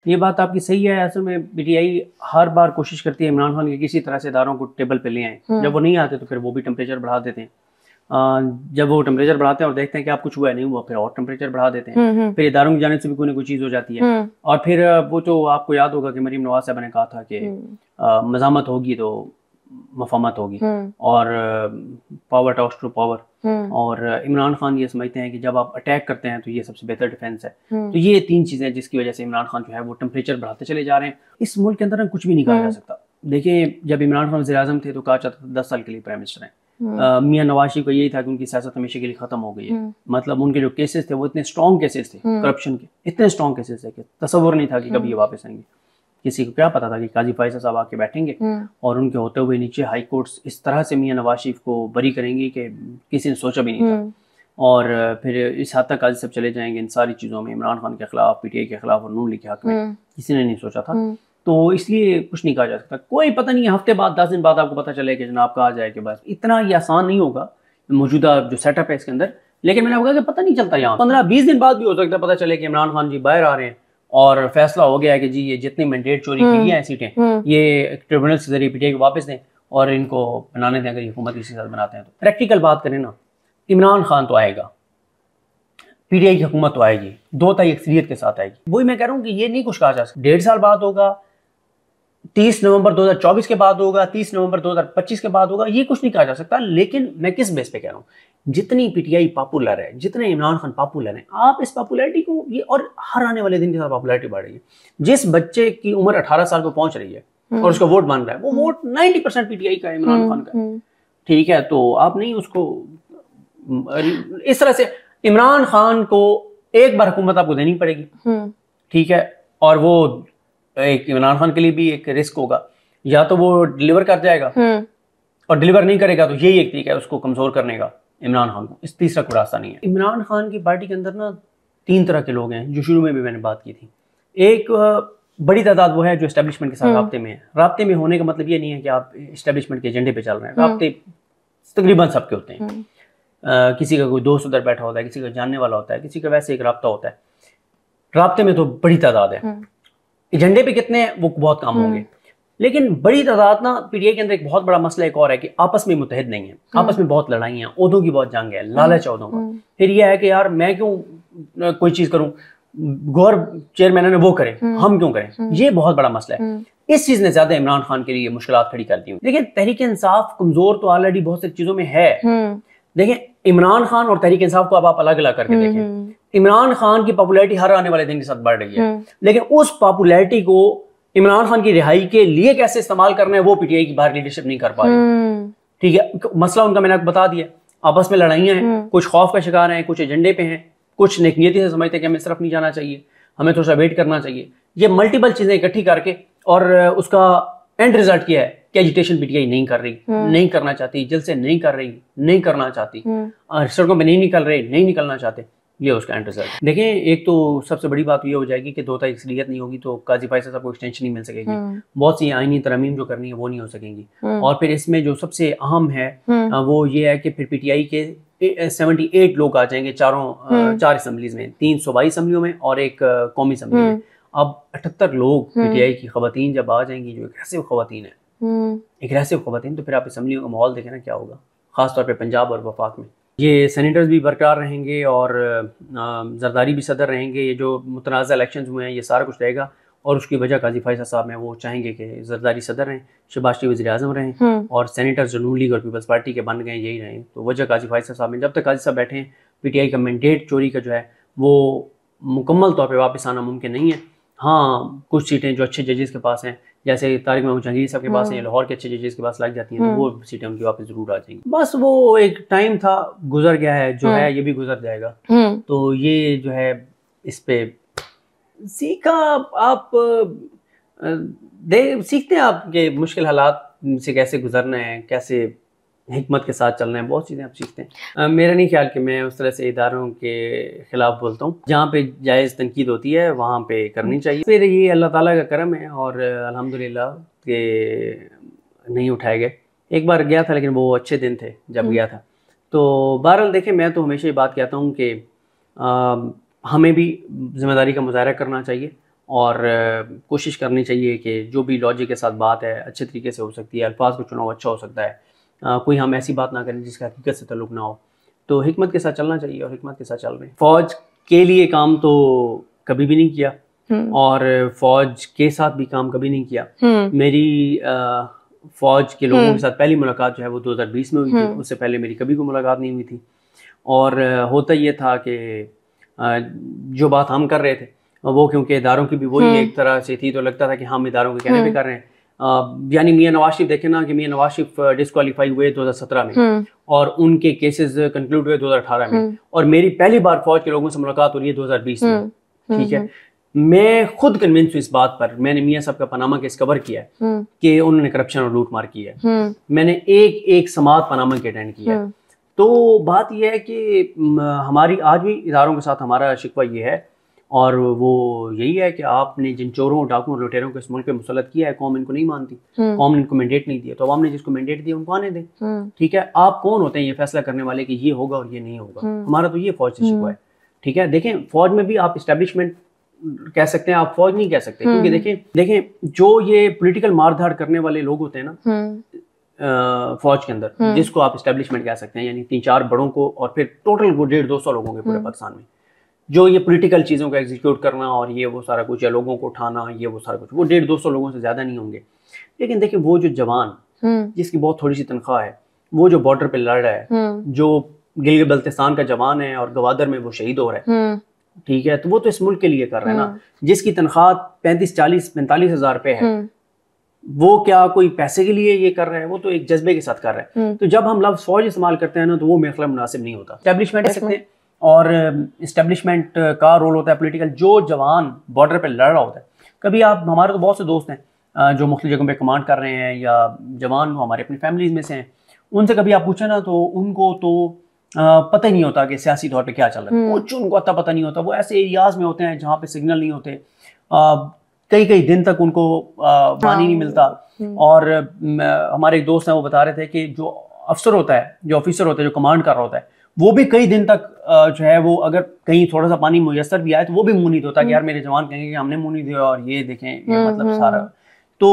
ये बात आपकी सही है। असल में पीटीआई हर बार कोशिश करती है इमरान खान के किसी तरह से इदारों को टेबल पे ले आए। जब वो नहीं आते तो फिर वो भी टेम्परेचर बढ़ा देते हैं। जब वो टेम्परेचर बढ़ाते हैं और देखते हैं कि आप कुछ हुआ नहीं हुआ, फिर और टेम्परेचर बढ़ा देते हैं। फिर इदारों की जानिब से भी कोई ना कोई चीज़ हो जाती है। और फिर वो तो आपको याद होगा कि मरीम नवाज साहब ने कहा था कि मज़ामत होगी तो मफामत होगी, और पावर टॉक्स टू पावर। और इमरान खान ये समझते हैं कि जब आप अटैक करते हैं तो ये सबसे बेहतर डिफेंस है। तो ये 3 चीज़ें जिसकी वजह से इमरान खान जो है वो टेम्परेचर बढ़ाते चले जा रहे हैं। इस मुल्क के अंदर कुछ भी नहीं कहा जा सकता। देखिए, जब इमरान खान वज़ीर-ए-आज़म थे तो कहा जाता था 10 साल के लिए प्राइम मिनिस्टर हैं। मियां नवाज शरीफ को यही था कि उनकी सियासत हमेशा के लिए खत्म हो गई है। मतलब उनके जो केसेस थे वो इतने स्ट्रॉन्ग केसेस थे, करप्शन के इतने स्ट्रॉन्ग केसेस थे कि तसव्वुर नहीं था कि कभी ये वापस आएंगे। किसी को क्या पता था कि काजी फैसल साहब आके बैठेंगे और उनके होते हुए नीचे हाई कोर्ट्स इस तरह से मियां नवाज शरीफ को बरी करेंगे कि किसी ने सोचा भी नहीं था। और फिर इस हद तक काजी साहब चले जाएंगे इन सारी चीज़ों में, इमरान खान के खिलाफ, पीटीआई के खिलाफ और नून लीग के हक में, किसी ने नहीं सोचा था। तो इसलिए कुछ नहीं कहा जा सकता। कोई पता नहीं, हफ्ते बाद 10 दिन बाद आपको पता चले कि जनाब कहा जाए कि बस इतना ही आसान नहीं होगा मौजूदा जो सेटअप है इसके अंदर। लेकिन मैंने कहा कि पता नहीं चलता, यहाँ 15-20 दिन बाद भी हो सकता है पता चले कि इमरान खान जी बाहर आ रहे हैं और फैसला हो गया है कि जी ये जितनी मैंडेट चोरी की है सीटें ये ट्रिब्यूनल के जरिए पीटीआई को वापस दें और इनको बनाने दें। अगर ये हुकूमत इसी साथ बनाते हैं तो प्रैक्टिकल बात करें ना, इमरान खान तो आएगा, पीटीआई की हुकूमत तो आएगी, 2 तिहाई अक्सरियत के साथ आएगी। वही मैं कह रहा हूँ कि ये नहीं कुछ कहा जा सकता। 1.5 साल बाद होगा, 30 नवंबर 2024 के बाद होगा, 30 नवंबर 2025 के बाद होगा, ये कुछ नहीं कहा जा सकता। लेकिन मैं किस बेस पे कह रहा हूँ, जितनी पीटीआई पॉपुलर है, जितने इमरान खान पॉपुलर हैं, आप इस पॉपुलैरिटी को ये और हर आने वाले दिन के साथ पॉपुलैरिटी बढ़ रही है। जिस बच्चे की उम्र 18 साल को पहुंच रही है और उसका वोट बन रहा है, वो वोट 90% पीटीआई का, इमरान खान का। ठीक है, तो आप नहीं उसको इस तरह से, इमरान खान को एक बार हुकूमत आपको देनी पड़ेगी, ठीक है, और वो एक इमरान खान के लिए भी एक रिस्क होगा, या तो वो डिलीवर कर जाएगा और डिलीवर नहीं करेगा तो यही एक तरीका है उसको कमजोर करने का इमरान खान को। इस तीसरा कोई रास्ता नहीं है। इमरान खान की पार्टी के अंदर ना 3 तरह के लोग हैं, जो शुरू में भी मैंने बात की थी। एक बड़ी तादाद वो है जो एस्टेब्लिशमेंट के साथ राब्ते में है। राब्ते में होने का मतलब ये नहीं है कि आप एस्टेब्लिशमेंट के एजेंडे पे चल रहे हैं। राब्ते तकरीबन सबके होते हैं। किसी का कोई दोस्त उधर बैठा होता है, किसी का जानने वाला होता है, किसी का वैसे एक राब्ता होता है। राब्ते में तो बड़ी तादाद है, एजेंडे पे कितने हैं वो बहुत कम होंगे। लेकिन बड़ी तादाद ना, पीटीआई के अंदर एक बहुत बड़ा मसला एक और है कि आपस में मुतहद नहीं है, आपस में बहुत लड़ाइयाँ, ओहदों की बहुत जंग है, लालच है ओहदों का। फिर यह है कि यार मैं क्यों कोई चीज करूं, गौर चेयरमैन ने वो करे, हम क्यों करें, ये बहुत बड़ा मसला है। इस चीज ने ज्यादा इमरान खान के लिए मुश्किलात खड़ी कर दी हुई। देखिए, तहरीक इंसाफ कमजोर तो ऑलरेडी बहुत सी चीजों में है। देखिए, इमरान खान और तहरीक इंसाफ को अब आप अलग अलग करके देखें। इमरान खान की पॉपुलैरिटी हर आने वाले दिन के साथ बढ़ रही है, लेकिन उस पॉपुलैरिटी को इमरान खान की रिहाई के लिए कैसे इस्तेमाल करना है वो पीटीआई की बाहर लीडरशिप नहीं कर पा रही। ठीक है, मसला उनका मैंने आपको बता दिया, आपस में लड़ाइयाँ हैं, कुछ खौफ का शिकार हैं, कुछ एजेंडे पे हैं, कुछ नेकनियती से समझते हैं कि हमें सिर्फ नहीं जाना चाहिए, हमें थोड़ा सा वेट करना चाहिए। ये मल्टीपल चीजें इकट्ठी करके और उसका एंड रिजल्ट क्या है कि एजिटेशन पीटीआई नहीं कर रही, नहीं करना चाहती, जलसे नहीं कर रही, नहीं करना चाहती, सड़कों पे नहीं निकल रहे, नहीं निकलना चाहते, ये उसका एंड रिजल्ट। देखें, एक तो सबसे बड़ी बात ये हो जाएगी कि 2 तिहाई अक्सरियत नहीं होगी तो काजी फैसल साहब को एक्सटेंशन नहीं मिल सकेगी। बहुत सी आईनी तरमीम जो करनी है वो नहीं हो सकेंगी। और फिर इसमें जो सबसे अहम है वो ये है कि फिर पीटीआई के 78 लोग आ जाएंगे, 4 असम्बलीज में, 3 सूबाई असम्बलियों में और एक कौमी असम्बली में। अब 78 लोग पीटीआई की खवातीन जब आ जाएंगी, जो एग्रेसिव खवातीन है, एग्रेसिव खवातीन, तो फिर आप असम्बलियों का माहौल देखें ना क्या होगा, खासतौर पर पंजाब और वफाक में। ये सेनेटर्स भी बरकरार रहेंगे और जरदारी भी सदर रहेंगे। ये जो मुतनाज़ा इलेक्शंस हुए हैं ये सारा कुछ रहेगा, और उसकी वजह काजी फैसल साहब हैं, वो चाहेंगे कि जरदारी सदर रहें, शहबाज शरीफ वज़ीर-ए-आज़म रहें और सेनेटर्स जो नून लीग और पीपल्स पार्टी के बन गए यही रहें। तो वजह काजी फैसल साहब हैं। जब तक काजी साहब बैठे हैं, पीटीआई का मैंडेट चोरी का जो है वो मुकम्मल तौर पर वापस आना मुमकिन नहीं है। हाँ, कुछ सीटें जो अच्छे जजेस के पास हैं, जैसे तारिक महमूद जहांगीर साहब के पास है, लाहौर के अच्छे जजेस के पास लग जाती हैं, तो वो सीटें उनकी वापस जरूर आ जाएंगी। बस वो एक टाइम था, गुजर गया है, जो है ये भी गुजर जाएगा। तो ये जो है इस पे सीखा आप सीखते हैं आपके मुश्किल हालात से कैसे गुजरना है, कैसे हिकमत के साथ चलना है, बहुत चीज़ें आप सीखते हैं। मेरा नहीं ख्याल कि मैं उस तरह से इदारों के खिलाफ बोलता हूँ। जहाँ पे जायज़ तनकीद होती है वहाँ पे करनी चाहिए। फिर ये अल्लाह ताला का करम है और अल्हम्दुलिल्लाह के नहीं उठाए गए। एक बार गया था लेकिन वो अच्छे दिन थे जब गया था। तो बहरहाल देखें, मैं तो हमेशा ये बात कहता हूँ कि हमें भी जिम्मेदारी का मुजाहरा करना चाहिए और कोशिश करनी चाहिए कि जो भी लॉजिक के साथ बात है अच्छे तरीके से हो सकती है, अल्फाज का चुनाव अच्छा हो सकता है, कोई हम ऐसी बात ना करें जिसका हकीकत से ताल्लुक ना हो। तो हिकमत के साथ चलना चाहिए और हिकमत के साथ चल रहे हैं। फ़ौज के लिए काम तो कभी भी नहीं किया और फ़ौज के साथ भी काम कभी नहीं किया। मेरी फ़ौज के लोगों के साथ पहली मुलाकात जो है वो 2020 में हुई थी, उससे पहले मेरी कभी कोई मुलाकात नहीं हुई थी। और होता ये था कि जो बात हम कर रहे थे वो क्योंकि इदारों की भी वही एक तरह से थी, तो लगता था कि हम इदारों के कहने पे कर रहे हैं। यानी मियां नवाज शरीफ देखें ना कि मियां नवाज शरीफ डिस्क्वालीफाई हुए 2017 में और उनके केसेस कंक्लूड हुए 2018 में, और मेरी पहली बार फौज के लोगों से मुलाकात हो रही है 2020 में। ठीक है, मैं खुद कन्विंस हूँ इस बात पर। मैंने मियां साहब का पनामा केस कवर किया है कि उन्होंने करप्शन और लूट मार की है। मैंने एक समात पनामा के अटेंड किया है। तो बात यह है कि हमारी आज भी इदारों के साथ हमारा शिकवा ये है, और वो यही है कि आपने जिन चोरों डाकुओं और लुटेरों को इस मुल्क पे मुसल्लत किया है, कौम इनको नहीं मानती, कौम ने इनको मैंडेट नहीं दिया, तो अवाम ने जिसको मैंडेट दिया उनको आने दें। ठीक है, आप कौन होते हैं ये फैसला करने वाले कि ये होगा और ये नहीं होगा? हमारा तो ये फौज से शिकवा है। ठीक है, देखें फौज में भी आप इस्टेब्लिशमेंट कह सकते हैं, आप फौज नहीं कह सकते, क्योंकि देखें जो ये पॉलिटिकल मारधाड़ करने वाले लोग होते हैं ना फौज के अंदर, जिसको आप इस्टेब्लिशमेंट कह सकते हैं, यानी 3-4 बड़ों को और फिर टोटल 150-200 लोगों के पूरे पाकिस्तान में जो ये पॉलिटिकल चीज़ों को एग्जीक्यूट करना और ये वो सारा कुछ, या लोगों को उठाना, ये वो सारा कुछ, वो 150-200 लोगों से ज़्यादा नहीं होंगे। लेकिन देखिए वो जो जवान जिसकी बहुत थोड़ी सी तनख्वाह है, वो जो बॉर्डर पे लड़ रहा है, जो गिलगित बल्तिस्तान का जवान है और गवादर में वो शहीद हो रहा है, ठीक है, तो वो तो इस मुल्क के लिए कर रहा है ना। जिसकी तनख्वाह 35-40-45 हज़ार रुपये है, वो क्या कोई पैसे के लिए ये कर रहा है? वो तो एक जज्बे के साथ कर रहा है। तो जब हम लफ्ज़ फौज इस्तेमाल करते हैं ना, तो वो मेरे ख्याल मुनासिब नहीं होता। एस्टेब्लिशमेंट कह सकते हैं, और इस्टेब्लिशमेंट का रोल होता है पॉलिटिकल। जो जवान बॉर्डर पे लड़ रहा होता है, कभी आप, हमारे तो बहुत से दोस्त हैं जो मुख्तलिफ जगहों पे कमांड कर रहे हैं या जवान हमारे अपनी फैमिलीज में से हैं, उनसे कभी आप पूछे ना तो उनको तो पता ही नहीं होता कि सियासी तौर पे क्या चल रहा है। कुछ उनको अता पता नहीं होता। वो ऐसे एरियाज में होते हैं जहाँ पे सिग्नल नहीं होते, कई कई दिन तक उनको पानी नहीं मिलता। और हमारे एक दोस्त हैं, वो बता रहे थे कि जो अफसर होता है, जो ऑफिसर होता है, जो कमांड कर रहा होता है, वो भी कई दिन तक जो है वो अगर कहीं थोड़ा सा पानी मुयसर भी आए तो वो भी मुंह नहीं धोता कि यार मेरे जवान कहेंगे कि हमने मुंह नहीं दिया और ये देखें, ये मतलब सारा। तो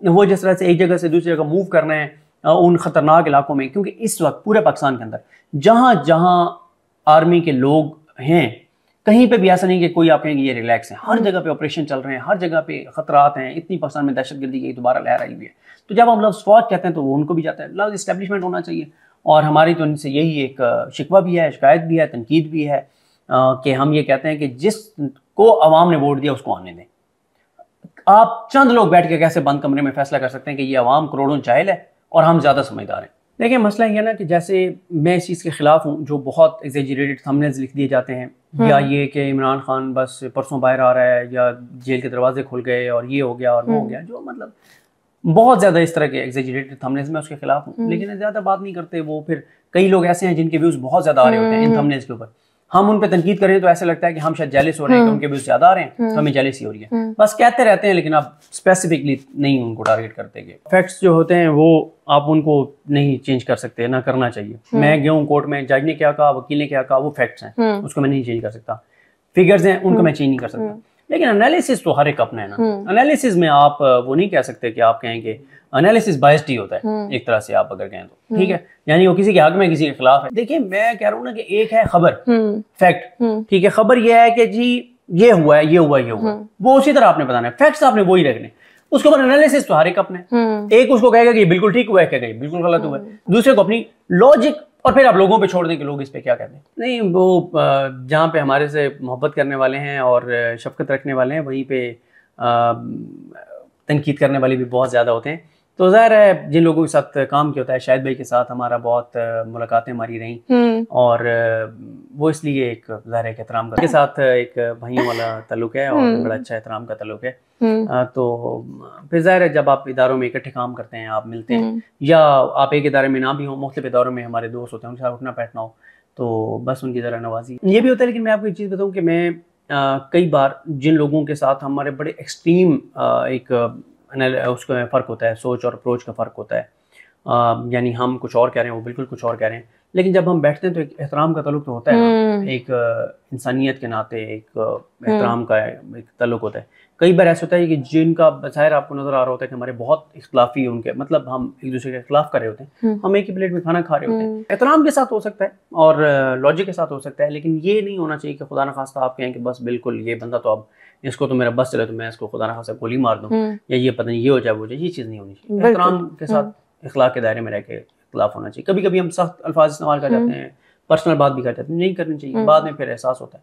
वो जिस तरह से एक जगह से दूसरी जगह मूव करना है उन खतरनाक इलाकों में, क्योंकि इस वक्त पूरे पाकिस्तान के अंदर जहाँ जहाँ आर्मी के लोग हैं, कहीं पे भी ऐसा नहीं कि कोई आप कहेंगे ये रिलैक्स है। हर जगह पे ऑपरेशन चल रहे हैं, हर जगह पे खतरात हैं। इतनी पाकिस्तान में दहशतगर्दी की दोबारा लहर आई हुई है। तो जब हम लफ्ज़ फौज कहते हैं तो वो उनको भी जाता है। लफ्ज़ इस्टेब्लिशमेंट होना चाहिए। और हमारी तो उनसे यही एक शिकवा भी है, शिकायत भी है, तनकीद भी है कि हम ये कहते हैं कि जिसको अवाम ने वोट दिया उसको आने दें। आप चंद लोग बैठ के कैसे बंद कमरे में फैसला कर सकते हैं कि ये अवाम करोड़ों जाहिल है और हम ज़्यादा समझदार हैं? देखिए मसला ये ना कि जैसे मैं इस चीज़ के खिलाफ हूँ जो बहुत एग्जेजरेटेड थंबनेल्स लिख दिए जाते हैं, या ये कि इमरान खान बस परसों बाहर आ रहा है, या जेल के दरवाजे खुल गए और ये हो गया और वो हो गया, जो मतलब बहुत ज़्यादा इस तरह के एग्जेजरेटेड थंबनेल्स में उसके खिलाफ हूँ। लेकिन ज़्यादा बात नहीं करते वो। फिर कई लोग ऐसे हैं जिनके व्यूज़ बहुत ज़्यादा आ रहे होते हैं इन थंबनेल्स के ऊपर। हम उन पे तनकीद करें तो ऐसा लगता है कि हम शायद जेलिस हो रहे हैं कि उनके व्यूज़ ज़्यादा आ रहे हैं, तो हमें जेलिसी हो रही है। बस कहते रहते हैं, लेकिन आप स्पेसिफिकली नहीं उनको टारगेट करते। फैक्ट्स जो होते हैं वो आप उनको नहीं चेंज कर सकते, ना करना चाहिए। मैं गया हूँ कोर्ट में, जज ने क्या कहा, वकील ने क्या कहा, वो फैक्ट्स हैं, उसको मैं नहीं चेंज कर सकता। फिगर्स हैं, उनको मैं चेंज नहीं कर सकता। लेकिन एनालिसिस तो हर एक अपना है ना। एनालिसिस में आप वो नहीं कह सकते कि आप कहें कि एनालिसिस बायस्ड ही होता है एक तरह से, आप अगर कहें तो, ठीक है, यानी वो किसी के हक में किसी के खिलाफ है। देखिए मैं कह रहा हूँ ना कि एक है खबर, फैक्ट, ठीक है, खबर ये है कि जी ये हुआ है, ये हुआ, ये हुआ, वो उसी तरह आपने बताना है। फैक्ट्स आपने वही रखने, उसके ऊपर एनालिसिस तो हर एक अपने। एक उसको कहेगा कि बिल्कुल ठीक हुआ है, कहेगा बिल्कुल गलत हुआ है, दूसरे को अपनी लॉजिक, और फिर आप लोगों पे छोड़ दें कि लोग इस पे क्या कहते हैं। नहीं, वो जहाँ पे हमारे से मोहब्बत करने वाले हैं और शफकत रखने वाले हैं, वहीं पे तनकीद करने वाले भी बहुत ज़्यादा होते हैं। तो ज़ाहिर है जिन लोगों के साथ काम किया होता है, शाहिद भाई के साथ हमारा बहुत मुलाकातें हमारी रहीं, और वो इसलिए एक ज़ाहिर है एहतराम के साथ एक भाइयों वाला ताल्लुक है और बड़ा अच्छा एहतराम का ताल्लुक है। तो फिर ज़ाहिर है जब आप इदारों में इकट्ठे काम करते हैं, आप मिलते हैं, या आप एक इदारे में ना भी हो, मुख्तलिफ इदारों में हमारे दोस्त होते हैं, उनके साथ उठना बैठना हो, तो बस उनकी ज़रा नवाजी ये भी होता है। लेकिन मैं आपको एक चीज़ बताऊँ कि मैं कई बार जिन लोगों के साथ हमारे बड़े एक्सट्रीम एक उसका फ़र्क होता है, सोच और अप्रोच का फ़र्क होता है, यानी हम कुछ और कह रहे हैं, वो बिल्कुल कुछ और कह रहे हैं, लेकिन जब हम बैठते हैं तो एक एहतराम का ताल्लुक तो होता है ना, एक इंसानियत के नाते एक एहतराम का एक ताल्लुक होता है। कई बार ऐसा होता है कि जिनका ज़ाहिर आपको नज़र आ रहा होता है कि हमारे बहुत इख्तलाफी उनके मतलब हम एक दूसरे के खिलाफ कर रहे होते हैं, हम एक ही प्लेट में खाना खा रहे होते हैं, एहतराम के साथ हो सकता है और लॉजिक के साथ हो सकता है, लेकिन ये नहीं होना चाहिए कि खुदा न खास्ता आप कहें कि बस बिल्कुल ये बंदा तो अब इसको तो मेरा बस चले तो मैं इसको खुदा न खास्ता गोली मार दूँ या ये पता नहीं ये हो जाए वो जाए, ये चीज़ नहीं होनी चाहिए। एहतराम के साथ इखलाक के दायरे में रह के इख्तलाफ होना चाहिए। कभी कभी हम सख्त अल्फाज इस्तेमाल कर जाते हैं, पर्सनल बात भी कर जाते हैं, नहीं करनी चाहिए, बाद में फिर एहसास होता है